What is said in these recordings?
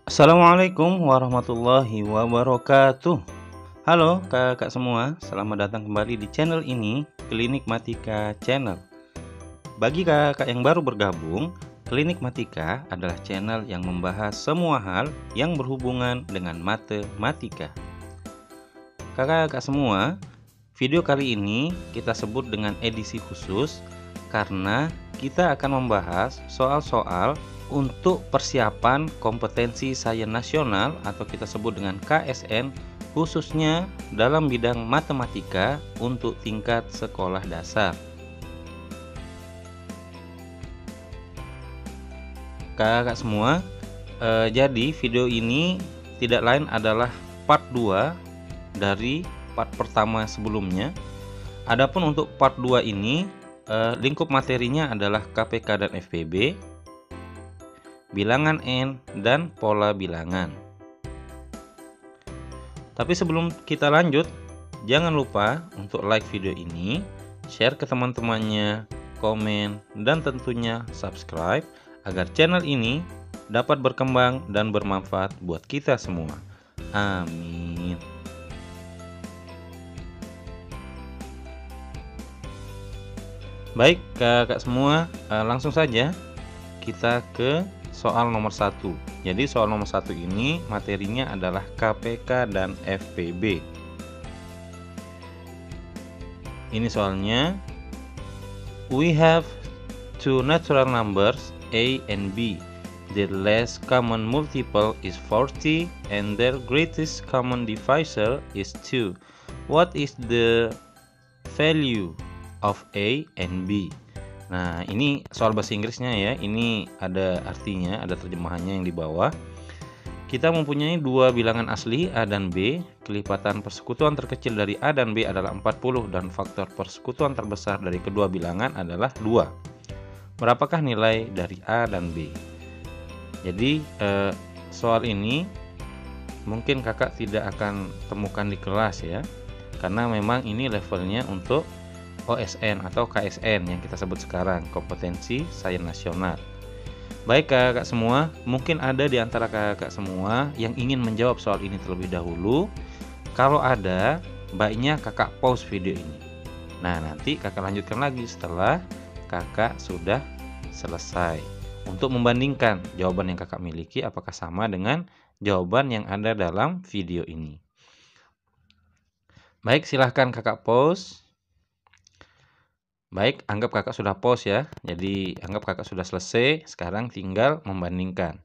Assalamualaikum warahmatullahi wabarakatuh. Halo kakak semua, selamat datang kembali di channel ini, Klinik Matika Channel. Bagi kakak yang baru bergabung, Klinik Matika adalah channel yang membahas semua hal yang berhubungan dengan matematika. Kakak-kakak semua, video kali ini kita sebut dengan edisi khusus karena kita akan membahas soal-soal untuk persiapan kompetensi sains nasional atau kita sebut dengan KSN, khususnya dalam bidang matematika untuk tingkat sekolah dasar. Kakak semua, jadi video ini tidak lain adalah part 2 dari part pertama sebelumnya. Adapun untuk part 2 ini lingkup materinya adalah KPK dan FPB, bilangan N, dan pola bilangan. Tapi sebelum kita lanjut, jangan lupa untuk like video ini, share ke teman-temannya, komen, dan tentunya subscribe agar channel ini dapat berkembang dan bermanfaat buat kita semua. Amin. Baik kakak semua, langsung saja kita ke soal nomor 1. Jadi soal nomor 1 ini materinya adalah KPK dan FPB. Ini soalnya, we have two natural numbers A and B. Their least common multiple is 40 and their greatest common divisor is 2. What is the value of A and B? Nah, ini soal bahasa Inggrisnya ya. Ini ada artinya, ada terjemahannya yang di bawah. Kita mempunyai dua bilangan asli A dan B. Kelipatan persekutuan terkecil dari A dan B adalah 40 dan faktor persekutuan terbesar dari kedua bilangan adalah 2. Berapakah nilai dari A dan B? Jadi soal ini mungkin kakak tidak akan temukan di kelas ya. Karena memang ini levelnya untuk OSN atau KSN yang kita sebut sekarang, kompetensi sains nasional. Baik kakak semua, mungkin ada di antara kakak semua yang ingin menjawab soal ini terlebih dahulu. Kalau ada, baiknya kakak pause video ini. Nah, nanti kakak lanjutkan lagi setelah kakak sudah selesai untuk membandingkan jawaban yang kakak miliki apakah sama dengan jawaban yang ada dalam video ini. Baik, silahkan kakak pause. Baik, anggap kakak sudah pause ya. Jadi anggap kakak sudah selesai. Sekarang tinggal membandingkan.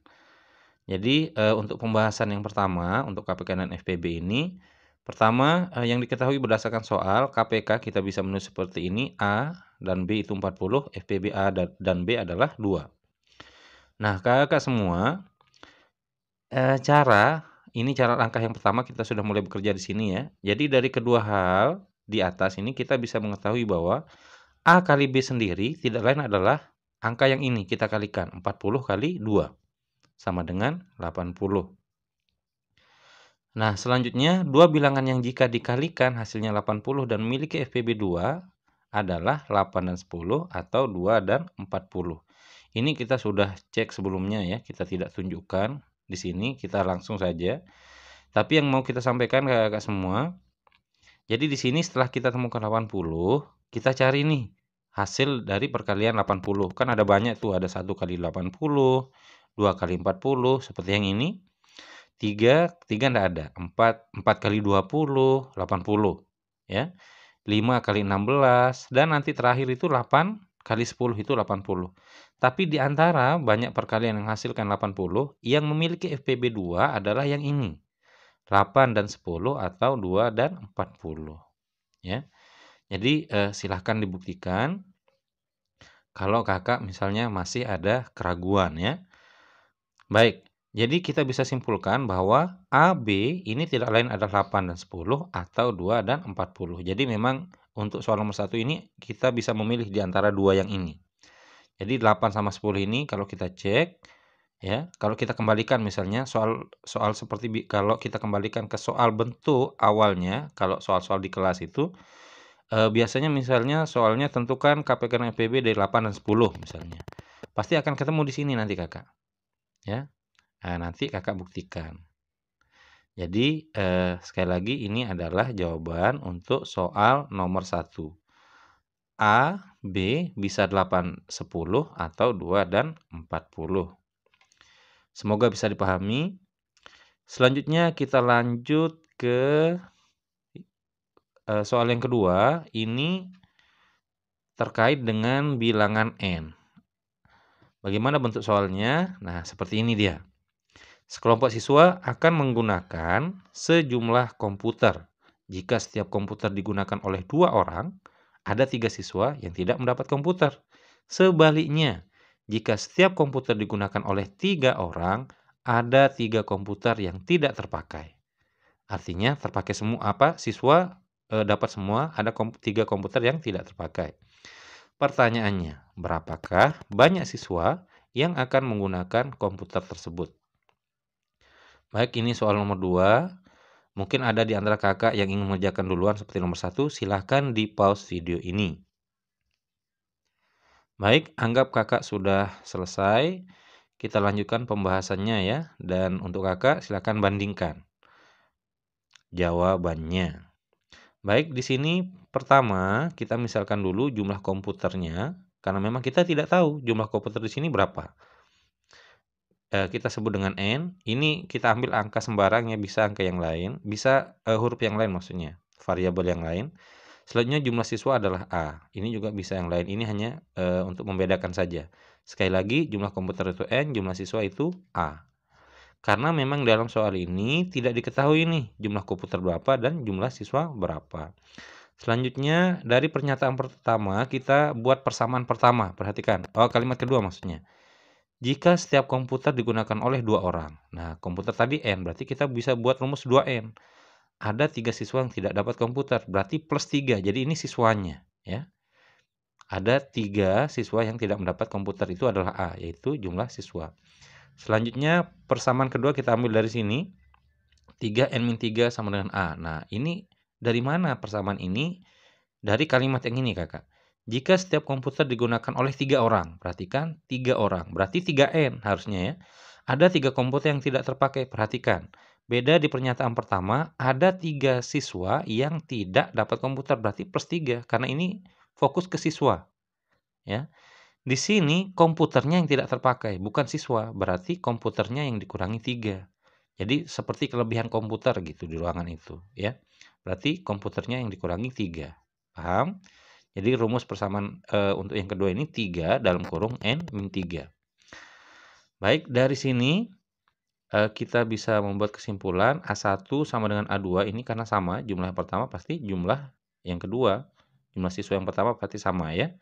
Jadi untuk pembahasan yang pertama untuk KPK dan FPB ini, pertama yang diketahui berdasarkan soal KPK kita bisa menulis seperti ini, A dan B itu 40, FPB A dan B adalah 2. Nah kakak semua, cara langkah yang pertama kita sudah mulai bekerja di sini ya. Jadi dari kedua hal di atas ini kita bisa mengetahui bahwa A kali B sendiri tidak lain adalah angka yang ini kita kalikan, 40 kali 2 sama dengan 80. Nah selanjutnya dua bilangan yang jika dikalikan hasilnya 80 dan memiliki FPB 2 adalah 8 dan 10 atau 2 dan 40. Ini kita sudah cek sebelumnya ya, kita tidak tunjukkan di sini, kita langsung saja. Tapi yang mau kita sampaikan ke kakak semua, jadi di sini setelah kita temukan 80, kita cari nih hasil dari perkalian 80. Kan ada banyak tuh, ada 1 kali 80, 2 kali 40, seperti yang ini. 3 enggak ada. 4 kali 20, 80. Ya. 5 kali 16, dan nanti terakhir itu 8 kali 10 itu 80. Tapi di antara banyak perkalian yang menghasilkan 80, yang memiliki FPB 2 adalah yang ini. 8 dan 10 atau 2 dan 40. Ya. Jadi silahkan dibuktikan kalau kakak misalnya masih ada keraguan ya. Baik, jadi kita bisa simpulkan bahwa AB ini tidak lain adalah 8 dan 10 atau 2 dan 40. Jadi memang untuk soal nomor 1 ini kita bisa memilih di antara dua yang ini. Jadi 8 sama 10 ini kalau kita cek ya, kalau kita kembalikan misalnya soal seperti kalau kita kembalikan ke soal bentuk awalnya, kalau soal-soal di kelas itu biasanya misalnya soalnya tentukan KPK dan FPB dari 8 dan 10 misalnya. Pasti akan ketemu di sini nanti kakak. Ya. Nah, nanti kakak buktikan. Jadi, sekali lagi ini adalah jawaban untuk soal nomor 1. A, B bisa 8, 10 atau 2 dan 40. Semoga bisa dipahami. Selanjutnya kita lanjut ke soal yang kedua. Ini terkait dengan bilangan n. Bagaimana bentuk soalnya? Nah, seperti ini dia. Sekelompok siswa akan menggunakan sejumlah komputer. Jika setiap komputer digunakan oleh 2 orang, ada 3 siswa yang tidak mendapat komputer. Sebaliknya, jika setiap komputer digunakan oleh 3 orang, ada 3 komputer yang tidak terpakai. Artinya terpakai semua siswa dapat semua, ada 3 komputer yang tidak terpakai. Pertanyaannya, berapakah banyak siswa yang akan menggunakan komputer tersebut? Baik, ini soal nomor 2. Mungkin ada di antara kakak yang ingin mengerjakan duluan seperti nomor 1, silahkan di pause video ini. Baik, anggap kakak sudah selesai. Kita lanjutkan pembahasannya ya. Dan untuk kakak silahkan bandingkan jawabannya. Baik, di sini pertama kita misalkan dulu jumlah komputernya. Karena memang kita tidak tahu jumlah komputer di sini berapa. Kita sebut dengan N, ini kita ambil angka sembarang ya, bisa angka yang lain, bisa huruf yang lain maksudnya, variabel yang lain. Selanjutnya jumlah siswa adalah A, ini juga bisa yang lain, ini hanya untuk membedakan saja. Sekali lagi jumlah komputer itu N, jumlah siswa itu A. Karena memang dalam soal ini tidak diketahui nih jumlah komputer berapa dan jumlah siswa berapa. Selanjutnya dari pernyataan pertama kita buat persamaan pertama, perhatikan. Oh, kalimat kedua maksudnya. Jika setiap komputer digunakan oleh 2 orang. Nah, komputer tadi N, berarti kita bisa buat rumus 2N. Ada 3 siswa yang tidak dapat komputer, berarti plus 3. Jadi ini siswanya, ya. Ada 3 siswa yang tidak mendapat komputer, itu adalah A, yaitu jumlah siswa. Selanjutnya, persamaan kedua kita ambil dari sini. 3N-3 sama dengan A. Nah, ini dari mana persamaan ini? Dari kalimat yang ini, Kakak. Jika setiap komputer digunakan oleh 3 orang, perhatikan 3 orang, berarti 3N harusnya ya. Ada 3 komputer yang tidak terpakai, perhatikan. Beda di pernyataan pertama, ada 3 siswa yang tidak dapat komputer, berarti plus 3, karena ini fokus ke siswa. Ya. Di sini komputernya yang tidak terpakai, bukan siswa, berarti komputernya yang dikurangi 3. Jadi seperti kelebihan komputer gitu di ruangan itu, ya. Berarti komputernya yang dikurangi 3. Paham? Jadi rumus persamaan untuk yang kedua ini 3 dalam kurung N-3. Baik, dari sini kita bisa membuat kesimpulan A1 sama dengan A2 ini karena sama, jumlah yang pertama pasti jumlah yang kedua. Jumlah siswa yang pertama pasti sama ya.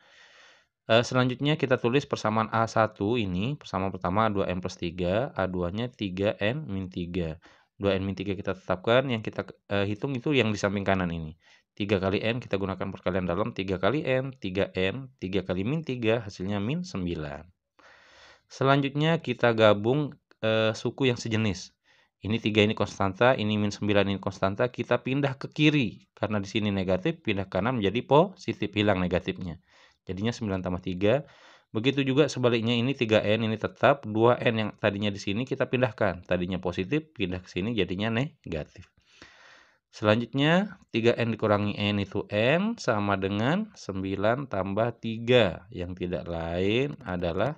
Selanjutnya kita tulis persamaan A1 ini, persamaan pertama 2N+3, A2-nya 3N-3. 2N-3 kita tetapkan, yang kita hitung itu yang di samping kanan ini. 3 kali N kita gunakan perkalian dalam, 3 kali N, 3N, 3 kali -3 hasilnya -9. Selanjutnya kita gabung suku yang sejenis. Ini 3 ini konstanta, ini -9 ini konstanta, kita pindah ke kiri. Karena di sini negatif, pindah ke kanan menjadi positif, hilang negatifnya. Jadinya 9 tambah 3. Begitu juga sebaliknya ini 3N ini tetap, 2N yang tadinya di sini kita pindahkan. Tadinya positif, pindah ke sini jadinya negatif. Selanjutnya 3N dikurangi N itu N sama dengan 9 tambah 3. Yang tidak lain adalah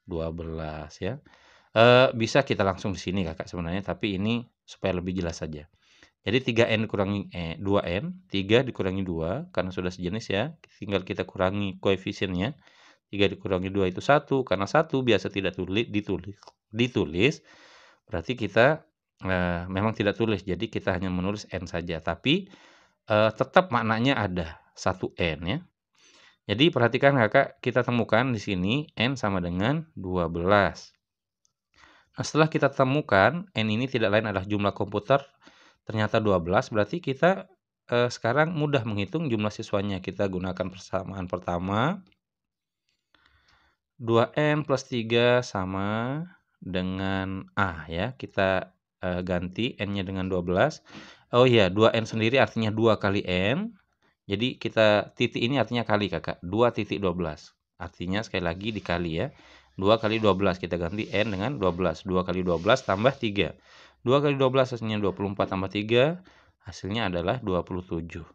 12 ya. Bisa kita langsung di sini Kakak sebenarnya, tapi ini supaya lebih jelas saja. Jadi 3N dikurangi 2N, 3 dikurangi 2 karena sudah sejenis ya. Tinggal kita kurangi koefisiennya. 3 dikurangi 2 itu 1, karena 1 biasa tidak ditulis. Berarti kita memang tidak tulis, jadi kita hanya menulis N saja. Tapi tetap maknanya ada 1N ya. Jadi perhatikan Kakak, kita temukan di sini N sama dengan 12. Nah, setelah kita temukan N ini tidak lain adalah jumlah komputer, ternyata 12, berarti kita sekarang mudah menghitung jumlah siswanya. Kita gunakan persamaan pertama. 2N+3 sama dengan A ya. Kita ganti N-nya dengan 12. Oh iya, 2N sendiri artinya 2 kali N. Jadi kita titik ini artinya kali Kakak. 2 titik 12. Artinya sekali lagi dikali ya. 2 kali 12, kita ganti N dengan 12. 2 kali 12 tambah 3. 2 kali 12 hasilnya 24 tambah 3, hasilnya adalah 27.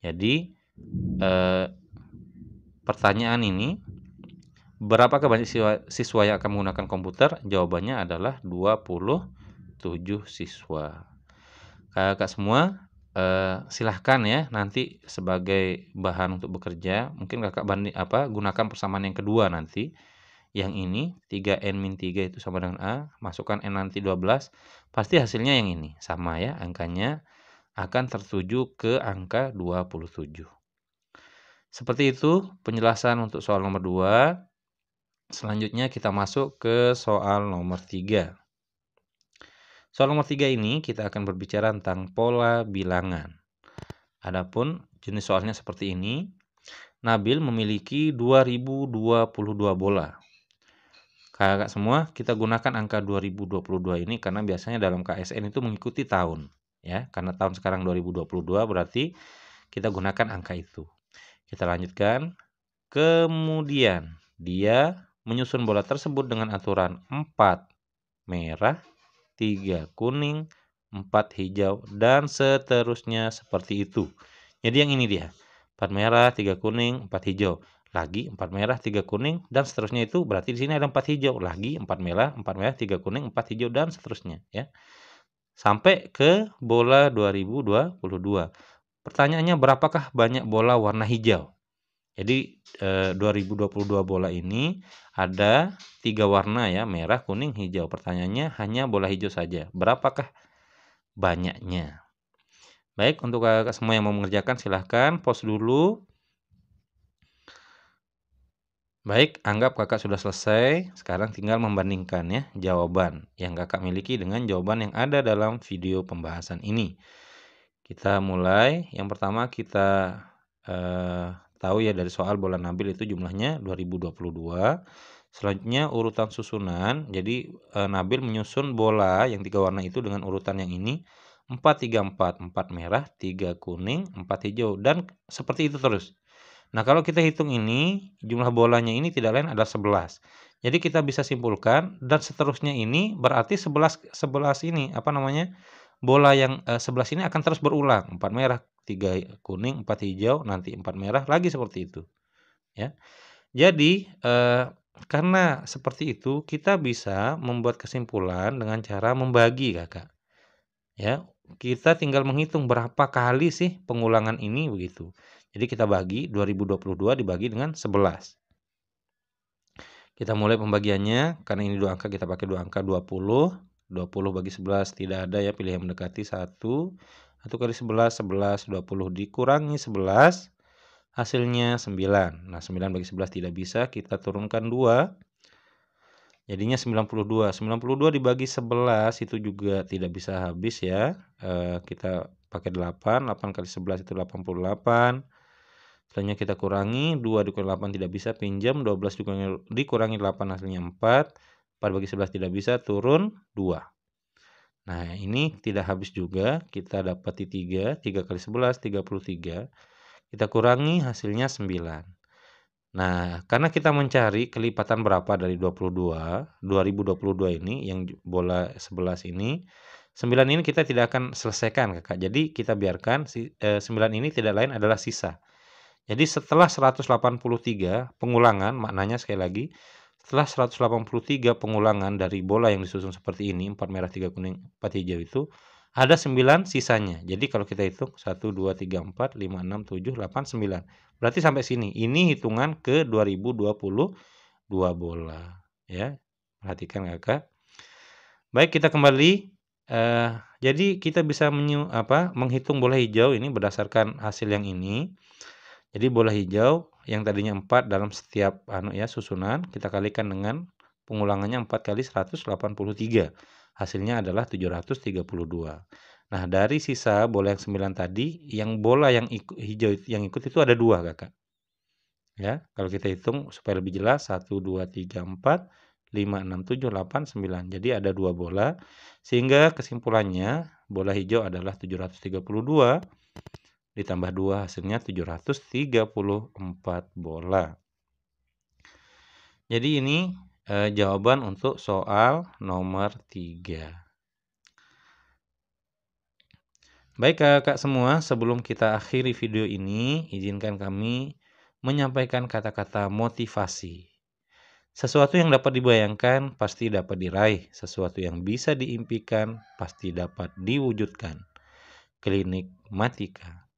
Jadi, pertanyaan ini, berapakah banyak siswa yang akan menggunakan komputer? Jawabannya adalah 27 siswa. Kakak semua, silahkan ya nanti sebagai bahan untuk bekerja, mungkin kakak gunakan persamaan yang kedua nanti. Yang ini 3N-3 itu sama dengan A, masukkan N nanti 12, pasti hasilnya yang ini, sama ya, angkanya akan tertuju ke angka 27. Seperti itu penjelasan untuk soal nomor 2. Selanjutnya kita masuk ke soal nomor 3. Soal nomor 3 ini kita akan berbicara tentang pola bilangan. Adapun jenis soalnya seperti ini. Nabil memiliki 2022 bola. Kakak semua, kita gunakan angka 2022 ini karena biasanya dalam KSN itu mengikuti tahun, ya. Karena tahun sekarang 2022 berarti kita gunakan angka itu. Kita lanjutkan. Kemudian dia menyusun bola tersebut dengan aturan 4 merah, 3 kuning, 4 hijau, dan seterusnya seperti itu. Jadi yang ini dia. 4 merah, 3 kuning, 4 hijau. Lagi 4 merah, 3 kuning, dan seterusnya itu berarti di sini ada 4 hijau. Lagi 4 merah, 3 kuning, 4 hijau, dan seterusnya ya. Sampai ke bola 2022. Pertanyaannya, berapakah banyak bola warna hijau? Jadi 2022 bola ini ada 3 warna ya, merah, kuning, hijau. Pertanyaannya hanya bola hijau saja. Berapakah banyaknya? Baik, untuk kakak semua yang mau mengerjakan silahkan pause dulu. Baik, anggap kakak sudah selesai. Sekarang tinggal membandingkan ya jawaban yang kakak miliki dengan jawaban yang ada dalam video pembahasan ini. Kita mulai. Yang pertama kita tahu ya dari soal bola Nabil itu jumlahnya 2022. Selanjutnya urutan susunan. Jadi Nabil menyusun bola yang 3 warna itu dengan urutan yang ini. 4, 3, 4. 4 merah, 3 kuning, 4 hijau. Dan seperti itu terus. Nah, kalau kita hitung ini, jumlah bolanya ini tidak lain adalah 11. Jadi kita bisa simpulkan dan seterusnya ini berarti 11 ini bola yang 11 ini akan terus berulang. 4 merah, 3 kuning, 4 hijau, nanti 4 merah lagi seperti itu, ya. Jadi karena seperti itu kita bisa membuat kesimpulan dengan cara membagi, Kakak. Ya, kita tinggal menghitung berapa kali sih pengulangan ini begitu. Jadi kita bagi 2022 dibagi dengan 11. Kita mulai pembagiannya, karena ini 2 angka kita pakai 2 angka 20. 20 bagi 11 tidak ada ya, pilih yang mendekati 1. 1 kali 11, 11, 20 dikurangi 11, hasilnya 9. Nah 9 bagi 11 tidak bisa, kita turunkan 2. Jadinya 92. 92 dibagi 11 itu juga tidak bisa habis ya. Kita pakai 8. 8 kali 11 itu 88. Selanjutnya kita kurangi. 2 dikurangi 8 tidak bisa, pinjam. 12 dikurangi 8 hasilnya 4. 4 bagi 11 tidak bisa, turun 2. Nah ini tidak habis juga. Kita dapati 3. 3 kali 11, 33. Kita kurangi hasilnya 9. Nah, karena kita mencari kelipatan berapa dari 2022 ini, yang bola 11 ini, 9 ini kita tidak akan selesaikan, Kakak. Jadi kita biarkan 9 ini tidak lain adalah sisa. Jadi setelah 183 pengulangan, maknanya sekali lagi, setelah 183 pengulangan dari bola yang disusun seperti ini, 4 merah, 3 kuning, 4 hijau itu, ada 9 sisanya. Jadi kalau kita hitung 1, 2, 3, 4, 5, 6, 7, 8, 9. Berarti sampai sini. Ini hitungan ke 2022 bola. Ya, perhatikan Kakak. Baik, kita kembali. Jadi kita bisa menghitung bola hijau ini berdasarkan hasil yang ini. Jadi bola hijau yang tadinya 4 dalam setiap susunan, kita kalikan dengan pengulangannya 4 kali 183. Hasilnya adalah 732. Nah, dari sisa bola yang 9 tadi, yang bola yang hijau yang ikut itu ada 2, Kakak. Ya, kalau kita hitung supaya lebih jelas, 1, 2, 3, 4, 5, 6, 7, 8, 9. Jadi ada 2 bola, sehingga kesimpulannya bola hijau adalah 732. Ditambah 2 hasilnya 734 bola. Jadi ini jawaban untuk soal nomor 3. Baik kakak semua, sebelum kita akhiri video ini, izinkan kami menyampaikan kata-kata motivasi. Sesuatu yang dapat dibayangkan pasti dapat diraih, sesuatu yang bisa diimpikan pasti dapat diwujudkan. Klinik Matika.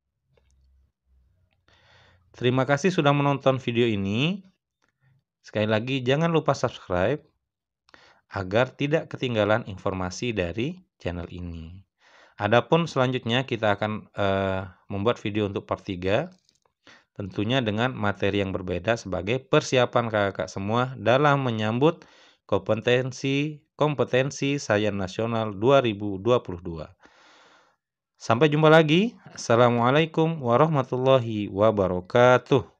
Terima kasih sudah menonton video ini. Sekali lagi jangan lupa subscribe agar tidak ketinggalan informasi dari channel ini. Adapun selanjutnya kita akan membuat video untuk part 3, tentunya dengan materi yang berbeda sebagai persiapan kakak semua dalam menyambut kompetensi Sains Nasional 2022. Sampai jumpa lagi. Assalamualaikum warahmatullahi wabarakatuh.